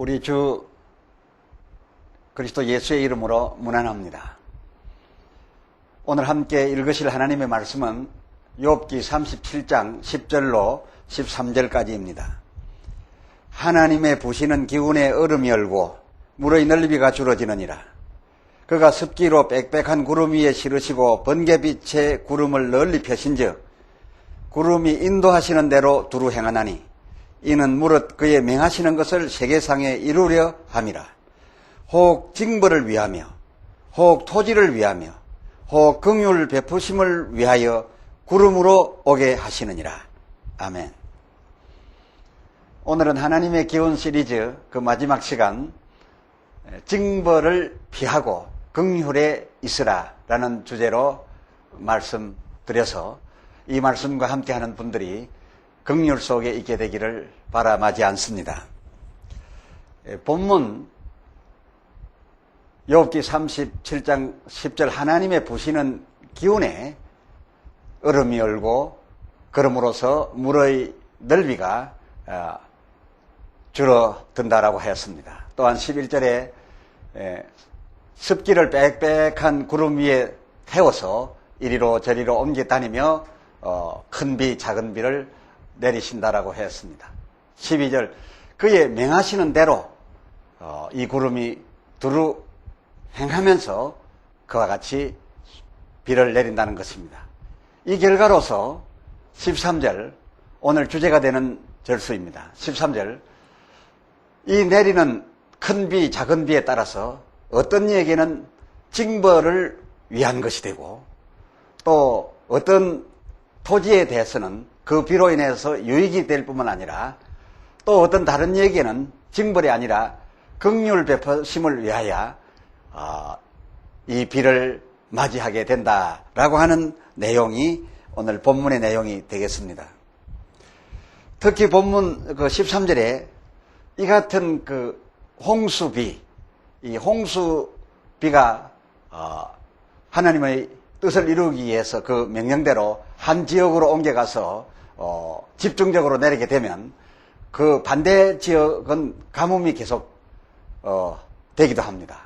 우리 주 그리스도 예수의 이름으로 문안합니다. 오늘 함께 읽으실 하나님의 말씀은 욥기 37장 10절로 13절까지입니다. 하나님의 부시는 기운에 얼음이 얼고 물의 넓이가 줄어지느니라. 그가 습기로 빽빽한 구름 위에 실으시고 번개빛의 구름을 널리 펴신즉 구름이 인도하시는 대로 두루 행하나니 이는 무릇 그의 명하시는 것을 세계상에 이루려 함이라. 혹 징벌을 위하며 혹 토지를 위하며 혹 긍휼 베푸심을 위하여 구름으로 오게 하시느니라. 아멘. 오늘은 하나님의 기운 시리즈 그 마지막 시간 징벌을 피하고 긍휼에 있으라 라는 주제로 말씀드려서 이 말씀과 함께하는 분들이 긍휼 속에 있게 되기를 바라마지 않습니다. 본문 욥기 37장 10절 하나님의 부시는 기운에 얼음이 얼고 그럼으로써 물의 넓이가 줄어든다라고 하였습니다. 또한 11절에 습기를 빽빽한 구름 위에 태워서 이리로 저리로 옮겨 다니며 큰 비 작은 비를 내리신다라고 했습니다. 12절 그의 명하시는 대로 이 구름이 두루 행하면서 그와 같이 비를 내린다는 것입니다. 이 결과로서 13절 오늘 주제가 되는 절수입니다. 13절 이 내리는 큰 비 작은 비에 따라서 어떤 이에게는 징벌을 위한 것이 되고 또 어떤 토지에 대해서는 그 비로 인해서 유익이 될 뿐만 아니라 또 어떤 다른 이에게는 징벌이 아니라 긍휼 베푸심을 위하여 이 비를 맞이하게 된다라고 하는 내용이 오늘 본문의 내용이 되겠습니다. 특히 본문 그 13절에 이 같은 그 홍수비, 이 홍수비가 하나님의 뜻을 이루기 위해서 그 명령대로 한 지역으로 옮겨가서 집중적으로 내리게 되면 그 반대 지역은 가뭄이 계속 되기도 합니다.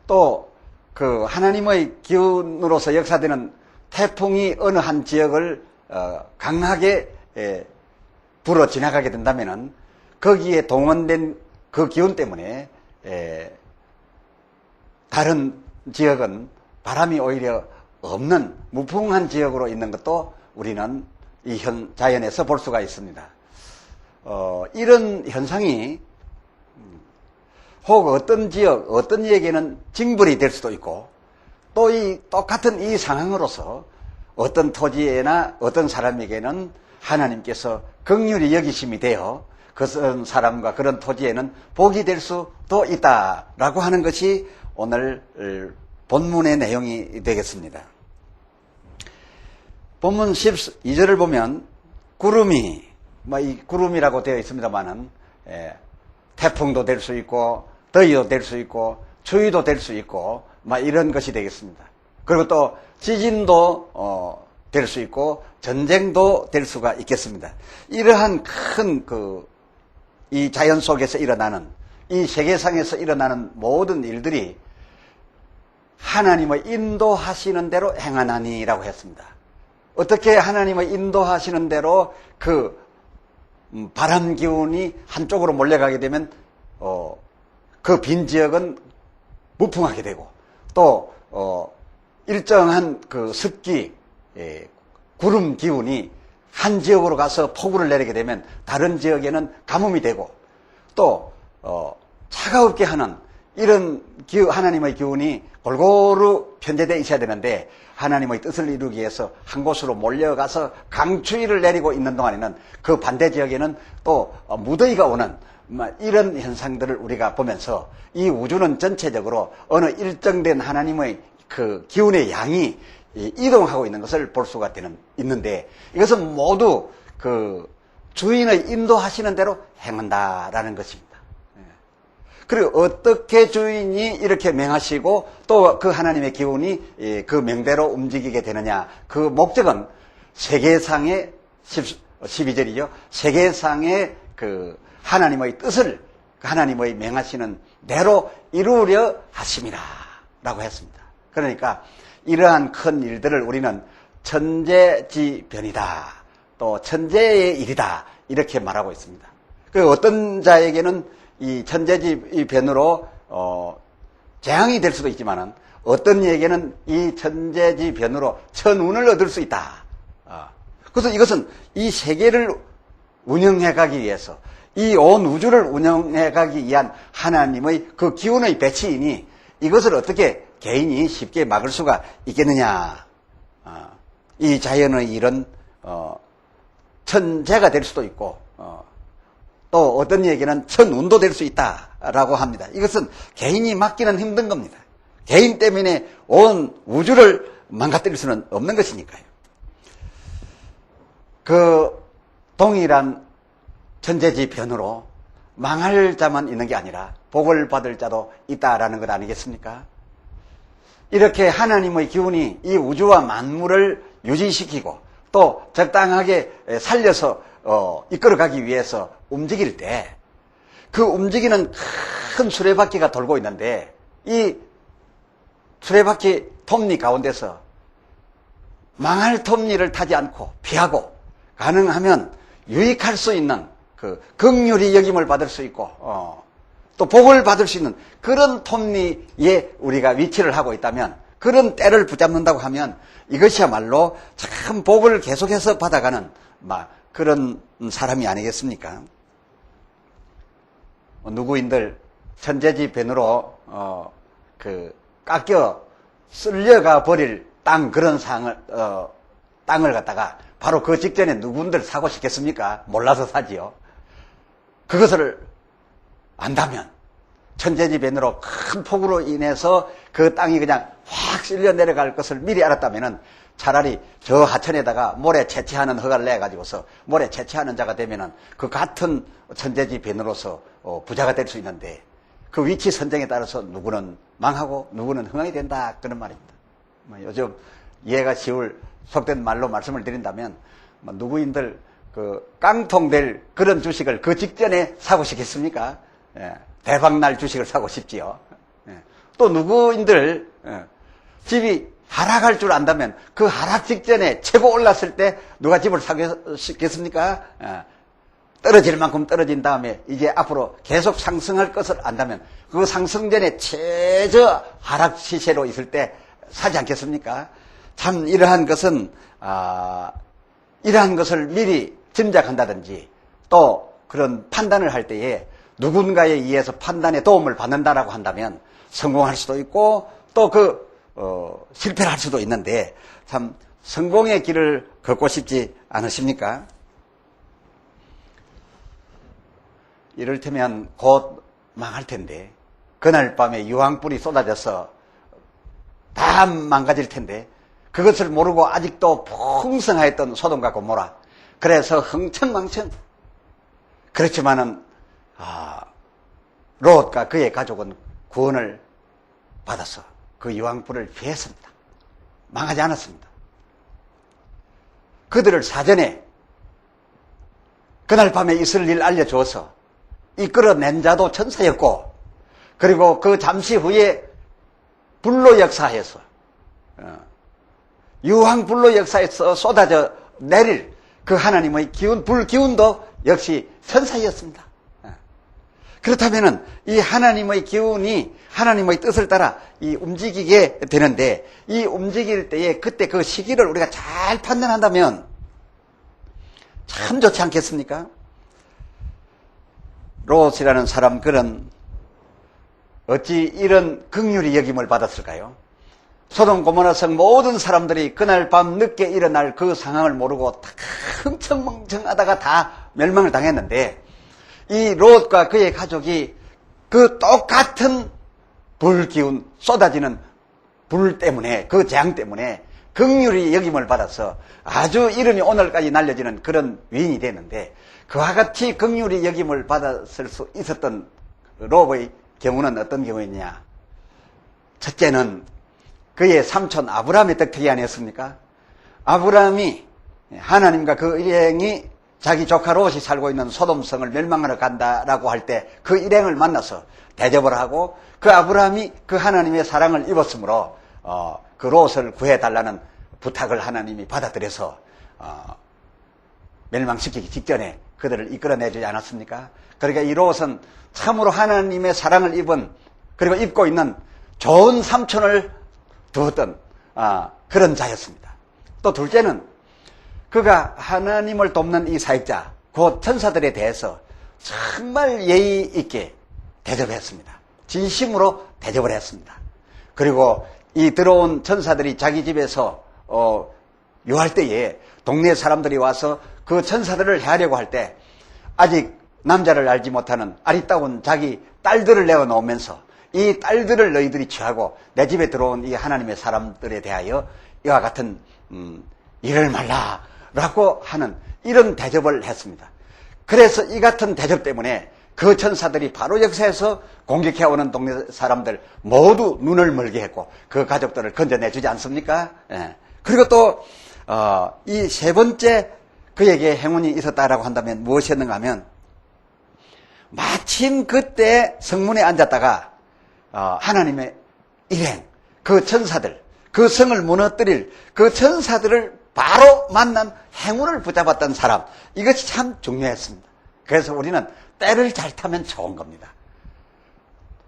또 그 하나님의 기운으로서 역사되는 태풍이 어느 한 지역을 강하게 불어 지나가게 된다면은 거기에 동원된 그 기운 때문에 다른 지역은 바람이 오히려 없는 무풍한 지역으로 있는 것도 우리는 이 자연에서 볼 수가 있습니다. 이런 현상이 혹 어떤 지역, 어떤 이에게는 징벌이 될 수도 있고 또 이 똑같은 이 상황으로서 어떤 토지에나 어떤 사람에게는 하나님께서 긍휼히 여기심이 되어 그런 사람과 그런 토지에는 복이 될 수도 있다라고 하는 것이 오늘 본문의 내용이 되겠습니다. 본문 12절을 보면 구름이 이 구름이라고 되어 있습니다만은 태풍도 될 수 있고 더위도 될 수 있고 추위도 될 수 있고 이런 것이 되겠습니다. 그리고 또 지진도 될 수 있고 전쟁도 될 수가 있겠습니다. 이러한 큰 이 자연 속에서 일어나는 이 세계상에서 일어나는 모든 일들이 하나님의 인도하시는 대로 행하나니라고 했습니다. 어떻게 하나님의 인도하시는 대로 그 바람 기운이 한쪽으로 몰려가게 되면 그 빈 지역은 무풍하게 되고 또 일정한 그 습기 구름 기운이 한 지역으로 가서 폭우를 내리게 되면 다른 지역에는 가뭄이 되고 또 차가웁게 하는 이런 하나님의 기운이 골고루 편재되어 있어야 되는데 하나님의 뜻을 이루기 위해서 한 곳으로 몰려가서 강추위를 내리고 있는 동안에는 그 반대 지역에는 또 무더위가 오는 이런 현상들을 우리가 보면서 이 우주는 전체적으로 어느 일정된 하나님의 그 기운의 양이 이동하고 있는 것을 볼 수가 있는데 이것은 모두 그 주인의 인도하시는 대로 행한다라는 것입니다. 그리고 어떻게 주인이 이렇게 명하시고 또 그 하나님의 기운이 그 명대로 움직이게 되느냐 그 목적은 세계상의 12절이죠. 세계상의 그 하나님의 뜻을 하나님의 명하시는 대로 이루려 하심이라 라고 했습니다. 그러니까 이러한 큰 일들을 우리는 천재지변이다, 또 천재의 일이다, 이렇게 말하고 있습니다. 그 어떤 자에게는 이 천재지변으로 재앙이 될 수도 있지만은 어떤 이에게는 이 천재지변으로 천운을 얻을 수 있다. 그래서 이것은 이 세계를 운영해가기 위해서, 이 온 우주를 운영해가기 위한 하나님의 그 기운의 배치이니 이것을 어떻게 개인이 쉽게 막을 수가 있겠느냐. 이 자연의 일은 천재가 될 수도 있고 또 어떤 이에게는 천운도 될 수 있다라고 합니다. 이것은 개인이 막기는 힘든 겁니다. 개인 때문에 온 우주를 망가뜨릴 수는 없는 것이니까요. 그 동일한 천재지변으로 망할 자만 있는 게 아니라 복을 받을 자도 있다라는 것 아니겠습니까? 이렇게 하나님의 기운이 이 우주와 만물을 유지시키고 또 적당하게 살려서 이끌어가기 위해서 움직일 때, 그 움직이는 큰 수레바퀴가 돌고 있는데 이 수레바퀴 톱니 가운데서 망할 톱니를 타지 않고 피하고 가능하면 유익할 수 있는 그 긍휼히 여김을 받을 수 있고 또 복을 받을 수 있는 그런 톱니에 우리가 위치를 하고 있다면, 그런 때를 붙잡는다고 하면 이것이야말로 참 복을 계속해서 받아가는 그런 사람이 아니겠습니까? 누구인들 천재지변으로 깎여 쓸려가 버릴 땅, 그런 땅을 갖다가 바로 그 직전에 누군들 사고 싶겠습니까? 몰라서 사지요. 그것을 안다면, 천재지변으로 큰 폭우로 인해서 그 땅이 그냥 확 쓸려 내려갈 것을 미리 알았다면은 차라리 저 하천에다가 모래 채취하는 허가를 내가지고서 모래 채취하는 자가 되면은 그 같은 천재지변으로서 부자가 될 수 있는데, 그 위치 선정에 따라서 누구는 망하고 누구는 흥황이 된다, 그런 말입니다. 요즘 이해가 쉬울 속된 말로 말씀을 드린다면, 누구인들 그 깡통될 그런 주식을 그 직전에 사고 싶겠습니까? 대박날 주식을 사고 싶지요. 또 누구인들 집이 하락할 줄 안다면 그 하락 직전에 최고 올랐을 때 누가 집을 사겠습니까? 떨어질 만큼 떨어진 다음에 이제 앞으로 계속 상승할 것을 안다면 그 상승 전에 최저 하락 시세로 있을 때 사지 않겠습니까? 참 이러한 것은 이러한 것을 미리 짐작한다든지 또 그런 판단을 할 때에 누군가에 의해서 판단에 도움을 받는다라고 한다면 성공할 수도 있고 또 실패를 할 수도 있는데, 참 성공의 길을 걷고 싶지 않으십니까? 이를테면 곧 망할 텐데, 그날 밤에 유황불이 쏟아져서 다 망가질 텐데 그것을 모르고 아직도 풍성하였던 소돔과 고모라, 그래서 흥청망청. 그렇지만은 롯과 그의 가족은 구원을 받아서 그 유황불을 피했습니다. 망하지 않았습니다. 그들을 사전에 그날 밤에 있을 일 알려주어서 이끌어낸 자도 천사였고, 그리고 그 잠시 후에 불로 역사해서 유황불로 역사해서 쏟아져 내릴 그 하나님의 기운, 불기운도 역시 천사였습니다. 그렇다면은 이 하나님의 기운이 하나님의 뜻을 따라 이 움직이게 되는데, 이 움직일 때에 그때 그 시기를 우리가 잘 판단한다면 참 좋지 않겠습니까? 롯이라는 사람, 그는 어찌 이런 긍휼히 여김을 받았을까요? 소돔 고모라 성 모든 사람들이 그날 밤 늦게 일어날 그 상황을 모르고 다 흥청멍청하다가 다 멸망을 당했는데, 이 롯과 그의 가족이 그 똑같은 불기운, 쏟아지는 불 때문에, 그 재앙 때문에 긍휼히 여김을 받아서 아주 이름이 오늘까지 날려지는 그런 위인이 되는데, 그와 같이 긍휼히 여김을 받았을 수 있었던 롯의 경우는 어떤 경우였냐? 첫째는 그의 삼촌 아브라함의 덕택이 아니었습니까? 아브라함이 하나님과 그 일행이 자기 조카 롯이 살고 있는 소돔성을 멸망하러 간다라고 할 때 그 일행을 만나서 대접을 하고 그 아브라함이 그 하나님의 사랑을 입었으므로 그 롯을 구해달라는 부탁을 하나님이 받아들여서 멸망시키기 직전에 그들을 이끌어내주지 않았습니까? 그러니까 이 롯은 참으로 하나님의 사랑을 입은 그리고 입고 있는 좋은 삼촌을 두었던 그런 자였습니다. 또 둘째는 그가 하나님을 돕는 이 사역자 곧 천사들에 대해서 정말 예의 있게 대접했습니다. 진심으로 대접을 했습니다. 그리고 이 들어온 천사들이 자기 집에서 유할 때에 동네 사람들이 와서 그 천사들을 해하려고 할 때 아직 남자를 알지 못하는 아리따운 자기 딸들을 내어놓으면서 이 딸들을 너희들이 취하고 내 집에 들어온 이 하나님의 사람들에 대하여 이와 같은 일을 말라라고 하는 이런 대접을 했습니다. 그래서 이 같은 대접 때문에 그 천사들이 바로 역사에서 공격해오는 동네 사람들 모두 눈을 멀게 했고 그 가족들을 건져내주지 않습니까? 예. 그리고 또 이 세 번째 그에게 행운이 있었다라고 한다면 무엇이었는가 하면 마침 그때 성문에 앉았다가 하나님의 일행, 그 천사들, 그 성을 무너뜨릴 그 천사들을 바로 만난 행운을 붙잡았던 사람, 이것이 참 중요했습니다. 그래서 우리는 때를 잘 타면 좋은 겁니다.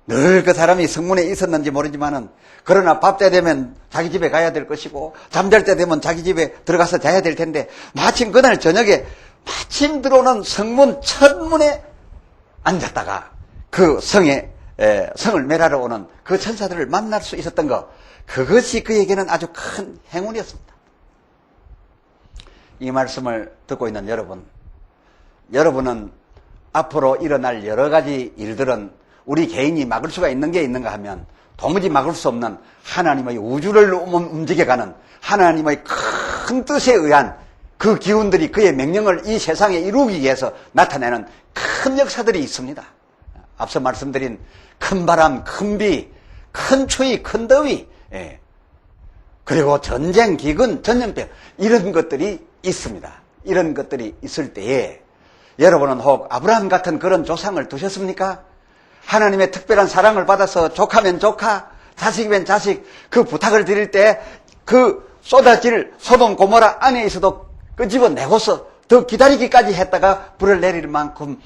늘 그 사람이 성문에 있었는지 모르지만은 그러나 밥 때 되면 자기 집에 가야 될 것이고 잠잘 때 되면 자기 집에 들어가서 자야 될 텐데 마침 그날 저녁에 마침 들어오는 성문 첫문에 앉았다가 그 성을 멸하러 오는 그 천사들을 만날 수 있었던 것, 그것이 그에게는 아주 큰 행운이었습니다. 이 말씀을 듣고 있는 여러분은 앞으로 일어날 여러 가지 일들은 우리 개인이 막을 수가 있는 게 있는가 하면 도무지 막을 수 없는 하나님의 우주를 움직여가는 하나님의 큰 뜻에 의한 그 기운들이 그의 명령을 이 세상에 이루기 위해서 나타내는 큰 역사들이 있습니다. 앞서 말씀드린 큰 바람, 큰 비, 큰 추위, 큰 더위, 그리고 전쟁, 기근, 전염병, 이런 것들이 있습니다. 이런 것들이 있을 때에 여러분은 혹 아브라함 같은 그런 조상을 두셨습니까? 하나님의 특별한 사랑을 받아서 조카면 조카, 자식이면 자식, 그 부탁을 드릴 때 그 쏟아질 소돔 고모라 안에 있어도 끄집어내고서 더 기다리기까지 했다가 불을 내릴 만큼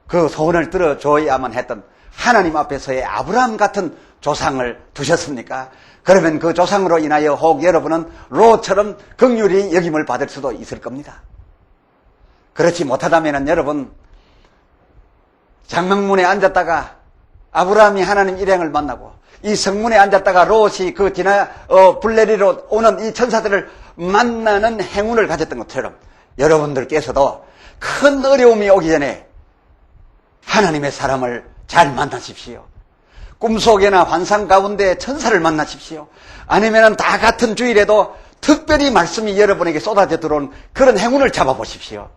그 소원을 들어줘야만 했던 하나님 앞에서의 아브라함 같은 조상을 두셨습니까? 그러면 그 조상으로 인하여 혹 여러분은 롯처럼 긍휼히 여김을 받을 수도 있을 겁니다. 그렇지 못하다면 여러분 장막문에 앉았다가 아브라함이 하나님 일행을 만나고 이 성문에 앉았다가 롯이 그 불 내리러 오는 이 천사들을 만나는 행운을 가졌던 것처럼 여러분들께서도 큰 어려움이 오기 전에 하나님의 사람을 잘 만나십시오. 꿈속에나 환상 가운데 천사를 만나십시오. 아니면 다 같은 주일에도 특별히 말씀이 여러분에게 쏟아져 들어온 그런 행운을 잡아보십시오.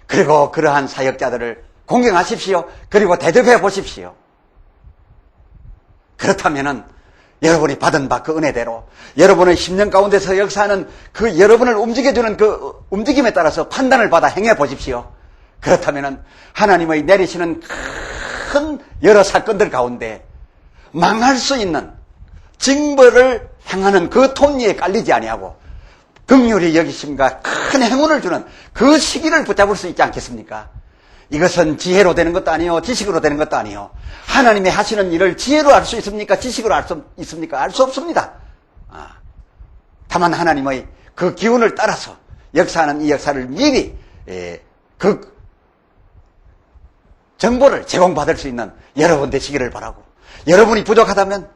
그리고 그러한 사역자들을 공경하십시오. 그리고 대접해 보십시오. 그렇다면은 여러분이 받은 바 그 은혜대로 여러분의 10년 가운데서 역사하는 그 여러분을 움직여주는 그 움직임에 따라서 판단을 받아 행해 보십시오. 그렇다면은 하나님의 내리시는 큰 여러 사건들 가운데 망할 수 있는 징벌을 향하는 그 톱니에 깔리지 아니하고 긍휼히 여기심과 큰 행운을 주는 그 시기를 붙잡을 수 있지 않겠습니까? 이것은 지혜로 되는 것도 아니요, 지식으로 되는 것도 아니요. 하나님이 하시는 일을 지혜로 알 수 있습니까? 지식으로 알 수 있습니까? 알 수 없습니다. 다만 하나님의 그 기운을 따라서 역사하는 이 역사를 미리 그 정보를 제공받을 수 있는 여러분 되시기를 바라고, 여러분이 부족하다면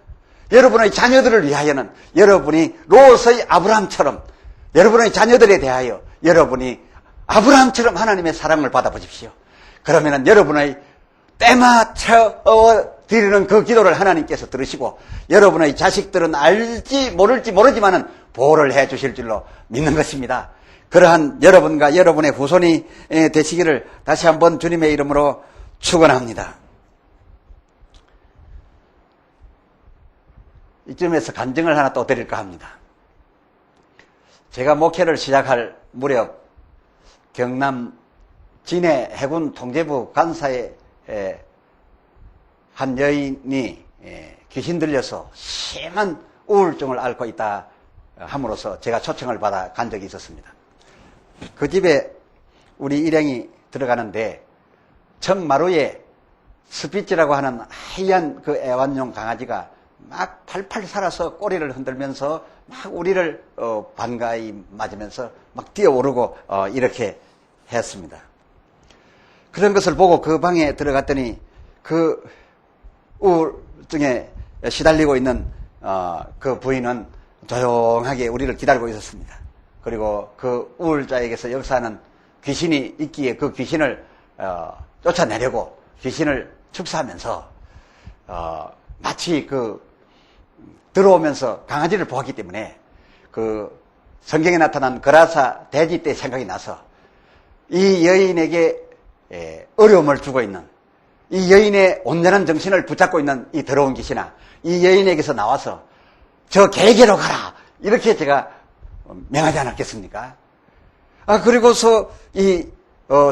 여러분의 자녀들을 위하여는 여러분이 롯의 아브라함처럼 여러분의 자녀들에 대하여 여러분이 아브라함처럼 하나님의 사랑을 받아보십시오. 그러면은 여러분의 때맞춰 드리는 그 기도를 하나님께서 들으시고 여러분의 자식들은 알지 모를지 모르지만은 보호를 해 주실 줄로 믿는 것입니다. 그러한 여러분과 여러분의 후손이 되시기를 다시 한번 주님의 이름으로 축원합니다. 이쯤에서 간증을 하나 또 드릴까 합니다. 제가 목회를 시작할 무렵 경남 진해 해군 통제부 간사의 한 여인이 귀신 들려서 심한 우울증을 앓고 있다 함으로써 제가 초청을 받아 간 적이 있었습니다. 그 집에 우리 일행이 들어가는데 정마루에 스피츠라고 하는 하얀 그 애완용 강아지가 막 팔팔 살아서 꼬리를 흔들면서 막 우리를 반가이 맞으면서 막 뛰어오르고 이렇게 했습니다. 그런 것을 보고 그 방에 들어갔더니 그 우울증에 시달리고 있는 그 부인은 조용하게 우리를 기다리고 있었습니다. 그리고 그 우울자에게서 역사하는 귀신이 있기에 그 귀신을 쫓아내려고 귀신을 축사하면서 마치 들어오면서 강아지를 보았기 때문에 그 성경에 나타난 거라사 돼지 때 생각이 나서 이 여인에게 어려움을 주고 있는 이 여인의 온전한 정신을 붙잡고 있는 이 더러운 귀신아, 이 여인에게서 나와서 저 개에게로 가라, 이렇게 제가 명하지 않았겠습니까? 그리고서 이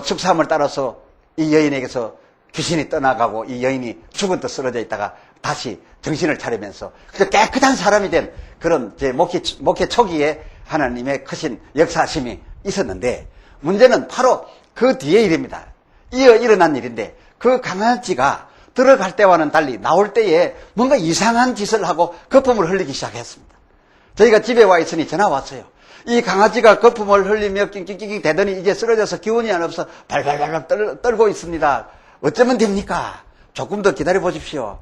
축사함을 따라서 이 여인에게서 귀신이 떠나가고 이 여인이 죽은 듯 쓰러져 있다가 다시 정신을 차리면서 깨끗한 사람이 된 그런 제 목회 초기에 하나님의 크신 역사심이 있었는데, 문제는 바로 그 뒤에 일입니다. 일어난 일인데, 그 강아지가 들어갈 때와는 달리 나올 때에 뭔가 이상한 짓을 하고 거품을 흘리기 시작했습니다. 저희가 집에 와 있으니 전화 왔어요. 이 강아지가 거품을 흘리며 낑낑낑 대더니 이제 쓰러져서 기운이 안 없어 발발발 떨고 있습니다. 어쩌면 됩니까? 조금 더 기다려 보십시오.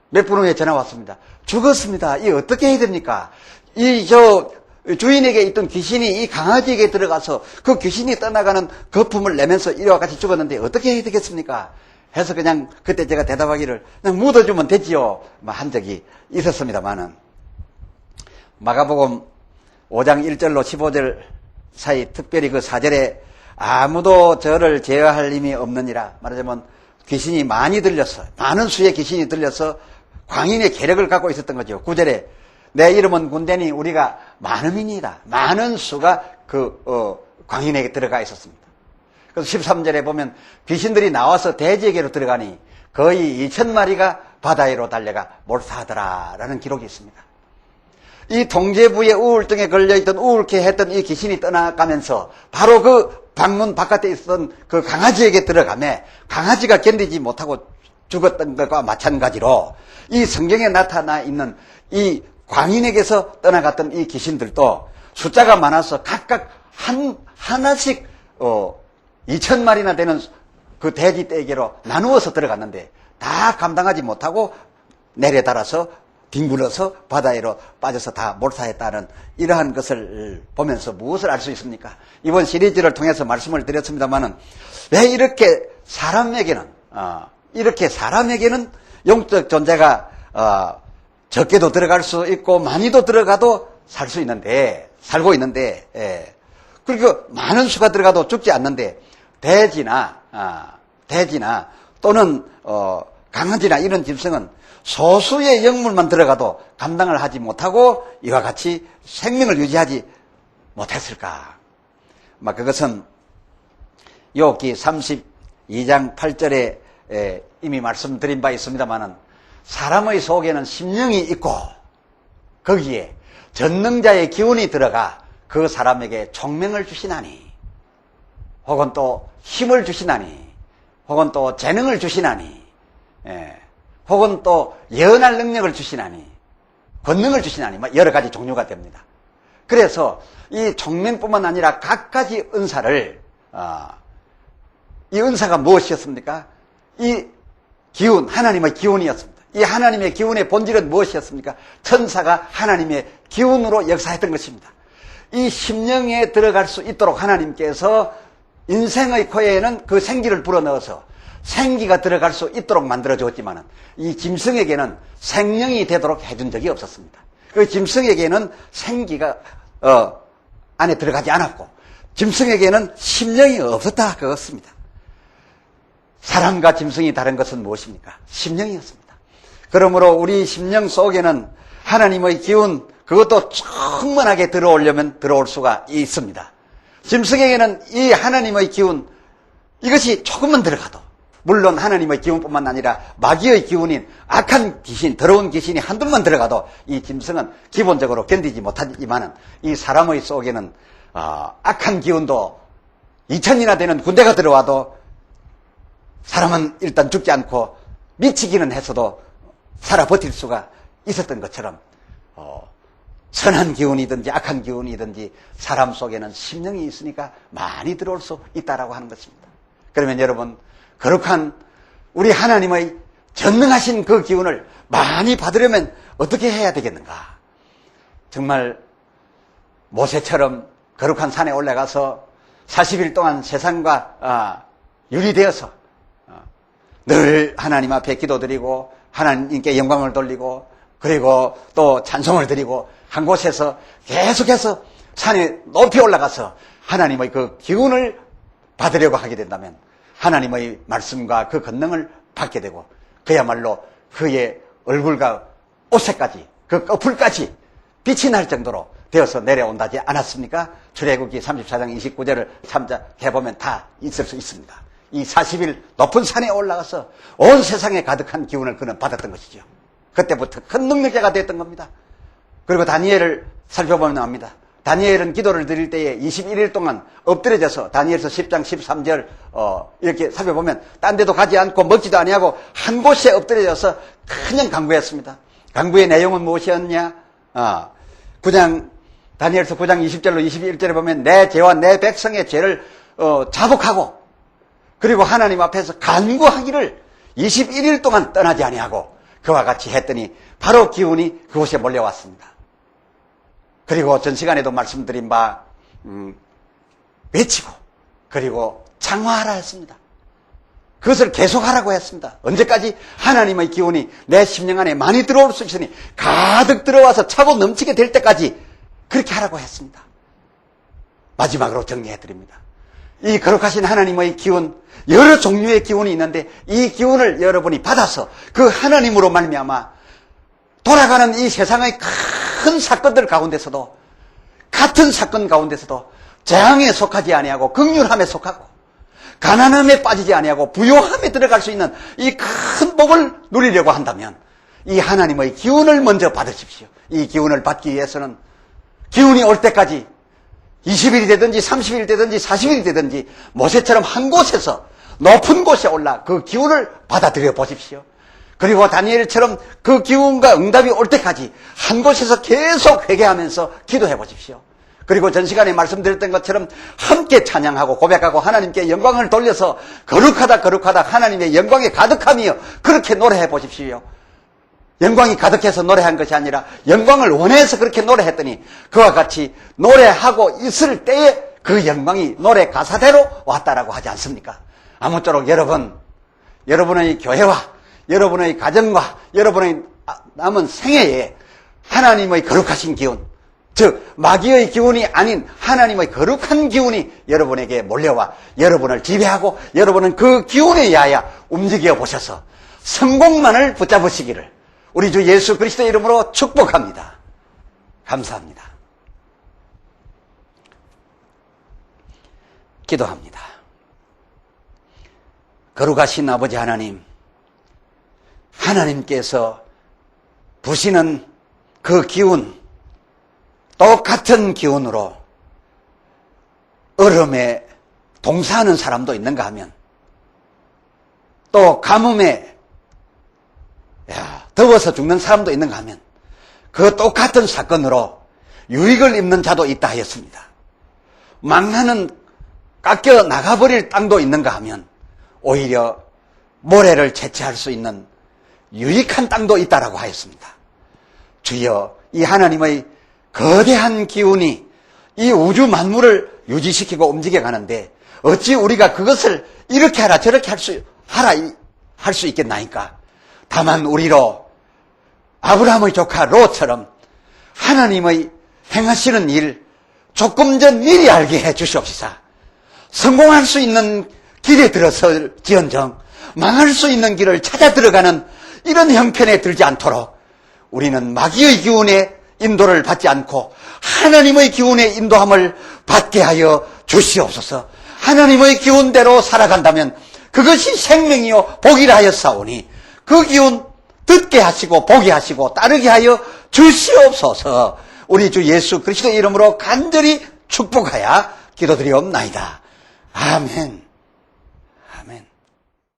몇 분 후에 전화 왔습니다. 죽었습니다. 이 어떻게 해야 됩니까? 주인에게 있던 귀신이 이 강아지에게 들어가서 그 귀신이 떠나가는 거품을 내면서 이와 같이 죽었는데 어떻게 해야 되겠습니까? 해서 그냥 그때 제가 대답하기를 그냥 묻어주면 되지요, 한 적이 있었습니다만은, 마가복음 5장 1절로 15절 사이 특별히 그 4절에 아무도 저를 제어할 힘이 없느니라, 말하자면 귀신이 많이 들려서, 많은 수의 귀신이 들려서 광인의 계력을 갖고 있었던 거죠. 9절에 내 이름은 군대니 우리가 많음이니이다. 많은 수가 광인에게 들어가 있었습니다. 그래서 13절에 보면 귀신들이 나와서 돼지에게로 들어가니 거의 2,000마리가 바다에로 달려가 몰사하더라라는 기록이 있습니다. 이 통제부의 우울증에 걸려있던 우울케 했던 이 귀신이 떠나가면서 바로 그 방문 바깥에 있었던 그 강아지에게 들어가며 강아지가 견디지 못하고 죽었던 것과 마찬가지로 이 성경에 나타나 있는 이 광인에게서 떠나갔던 이 귀신들도 숫자가 많아서 각각 하나씩 2,000마리나 되는 그 돼지 떼개로 나누어서 들어갔는데 다 감당하지 못하고 내려달아서 뒹굴어서 바다에로 빠져서 다 몰사했다는 이러한 것을 보면서 무엇을 알 수 있습니까? 이번 시리즈를 통해서 말씀을 드렸습니다만은 왜 이렇게 사람에게는 영적 존재가 적게도 들어갈 수 있고 많이도 들어가도 살고 있는데 그리고 많은 수가 들어가도 죽지 않는데 돼지나 또는 강아지나 이런 짐승은 소수의 영물만 들어가도 감당을 하지 못하고 이와 같이 생명을 유지하지 못했을까? 그것은 욥기 32장 8절에 이미 말씀드린 바 있습니다만은 사람의 속에는 심령이 있고 거기에 전능자의 기운이 들어가 그 사람에게 총명을 주시나니, 혹은 또 힘을 주시나니, 혹은 또 재능을 주시나니, 혹은 또 예언할 능력을 주시나니, 권능을 주시나니, 여러 가지 종류가 됩니다. 그래서 이 총명뿐만 아니라 각가지 은사를, 이 은사가 무엇이었습니까? 이 기운, 하나님의 기운이었습니다. 이 하나님의 기운의 본질은 무엇이었습니까? 천사가 하나님의 기운으로 역사했던 것입니다. 이 심령에 들어갈 수 있도록 하나님께서 인생의 코에는 그 생기를 불어넣어서 생기가 들어갈 수 있도록 만들어주었지만 이 짐승에게는 생명이 되도록 해준 적이 없었습니다. 그 짐승에게는 생기가 안에 들어가지 않았고 짐승에게는 심령이 없었다 그것입니다. 사람과 짐승이 다른 것은 무엇입니까? 심령이었습니다. 그러므로 우리 심령 속에는 하나님의 기운, 그것도 충만하게 들어오려면 들어올 수가 있습니다. 짐승에게는 이 하나님의 기운, 이것이 조금만 들어가도, 물론 하나님의 기운뿐만 아니라 마귀의 기운인 악한 귀신, 더러운 귀신이 한둘만 들어가도 이 짐승은 기본적으로 견디지 못하지만은 이 사람의 속에는 악한 기운도 2000이나 되는 군대가 들어와도 사람은 일단 죽지 않고 미치기는 했어도 살아 버틸 수가 있었던 것처럼 선한 기운이든지 악한 기운이든지 사람 속에는 심령이 있으니까 많이 들어올 수 있다라고 하는 것입니다. 그러면 여러분, 거룩한 우리 하나님의 전능하신 그 기운을 많이 받으려면 어떻게 해야 되겠는가? 정말 모세처럼 거룩한 산에 올라가서 40일 동안 세상과 유리되어서 늘 하나님 앞에 기도드리고 하나님께 영광을 돌리고 그리고 또 찬송을 드리고 한 곳에서 계속해서 산에 높이 올라가서 하나님의 그 기운을 받으려고 하게 된다면 하나님의 말씀과 그 권능을 받게 되고 그야말로 그의 얼굴과 옷새까지 그 거풀까지 빛이 날 정도로 되어서 내려온다지 않았습니까? 출애굽기 34장 29절을 참작해보면 다 있을 수 있습니다. 이 40일 높은 산에 올라가서 온 세상에 가득한 기운을 그는 받았던 것이죠. 그때부터 큰 능력자가 됐던 겁니다. 그리고 다니엘을 살펴보면 압니다. 다니엘은 기도를 드릴 때에 21일 동안 엎드려져서 다니엘서 10장 13절 이렇게 살펴보면 딴 데도 가지 않고 먹지도 아니하고 한 곳에 엎드려져서 그냥 간구했습니다. 간구의 내용은 무엇이었냐? 다니엘서 9장 20절로 21절에 보면 내 죄와 내 백성의 죄를 자복하고 그리고 하나님 앞에서 간구하기를 21일 동안 떠나지 아니하고 그와 같이 했더니 바로 기운이 그곳에 몰려왔습니다. 그리고 전 시간에도 말씀드린 바 외치고 그리고 장화하라 했습니다. 그것을 계속하라고 했습니다. 언제까지? 하나님의 기운이 내 심령 안에 많이 들어올 수 있으니 가득 들어와서 차고 넘치게 될 때까지 그렇게 하라고 했습니다. 마지막으로 정리해드립니다. 이 거룩하신 하나님의 기운, 여러 종류의 기운이 있는데 이 기운을 여러분이 받아서 그 하나님으로 말미암아 돌아가는 이 세상의 큰 사건들 가운데서도 같은 사건 가운데서도 재앙에 속하지 아니하고 긍휼함에 속하고 가난함에 빠지지 아니하고 부요함에 들어갈 수 있는 이 큰 복을 누리려고 한다면 이 하나님의 기운을 먼저 받으십시오. 이 기운을 받기 위해서는 기운이 올 때까지 20일이 되든지 30일이 되든지 40일이 되든지 모세처럼 한 곳에서 높은 곳에 올라 그 기운을 받아들여 보십시오. 그리고 다니엘처럼 그 기운과 응답이 올 때까지 한 곳에서 계속 회개하면서 기도해 보십시오. 그리고 전 시간에 말씀드렸던 것처럼 함께 찬양하고 고백하고 하나님께 영광을 돌려서 거룩하다 거룩하다 하나님의 영광에 가득하며 그렇게 노래해 보십시오. 영광이 가득해서 노래한 것이 아니라 영광을 원해서 그렇게 노래했더니 그와 같이 노래하고 있을 때에 그 영광이 노래 가사대로 왔다라고 하지 않습니까? 아무쪼록 여러분의 교회와 여러분의 가정과 여러분의 남은 생애에 하나님의 거룩하신 기운, 즉 마귀의 기운이 아닌 하나님의 거룩한 기운이 여러분에게 몰려와 여러분을 지배하고 여러분은 그 기운에 의하여 움직여 보셔서 성공만을 붙잡으시기를 우리 주 예수 그리스도의 이름으로 축복합니다. 감사합니다. 기도합니다. 거룩하신 아버지 하나님, 하나님께서 부시는 그 기운, 똑같은 기운으로 얼음에 동사하는 사람도 있는가 하면 또 가뭄에 더워서 죽는 사람도 있는가 하면 그 똑같은 사건으로 유익을 입는 자도 있다 하였습니다. 망나는 깎여 나가버릴 땅도 있는가 하면 오히려 모래를 채취할 수 있는 유익한 땅도 있다라고 하였습니다. 주여, 이 하나님의 거대한 기운이 이 우주 만물을 유지시키고 움직여 가는데 어찌 우리가 그것을 이렇게 하라 저렇게 할 수 있겠나이까? 다만 우리로 아브라함의 조카 롯처럼 하나님의 행하시는 일 조금 전 미리 알게 해 주시옵시사. 성공할 수 있는 길에 들어설지언정 망할 수 있는 길을 찾아 들어가는 이런 형편에 들지 않도록 우리는 마귀의 기운에 인도를 받지 않고 하나님의 기운의 인도함을 받게 하여 주시옵소서. 하나님의 기운대로 살아간다면 그것이 생명이요 복이라 하였사오니 그 기운 듣게 하시고 보게 하시고 따르게 하여 주시옵소서. 우리 주 예수 그리스도 이름으로 간절히 축복하여 기도드리옵나이다. 아멘. 아멘.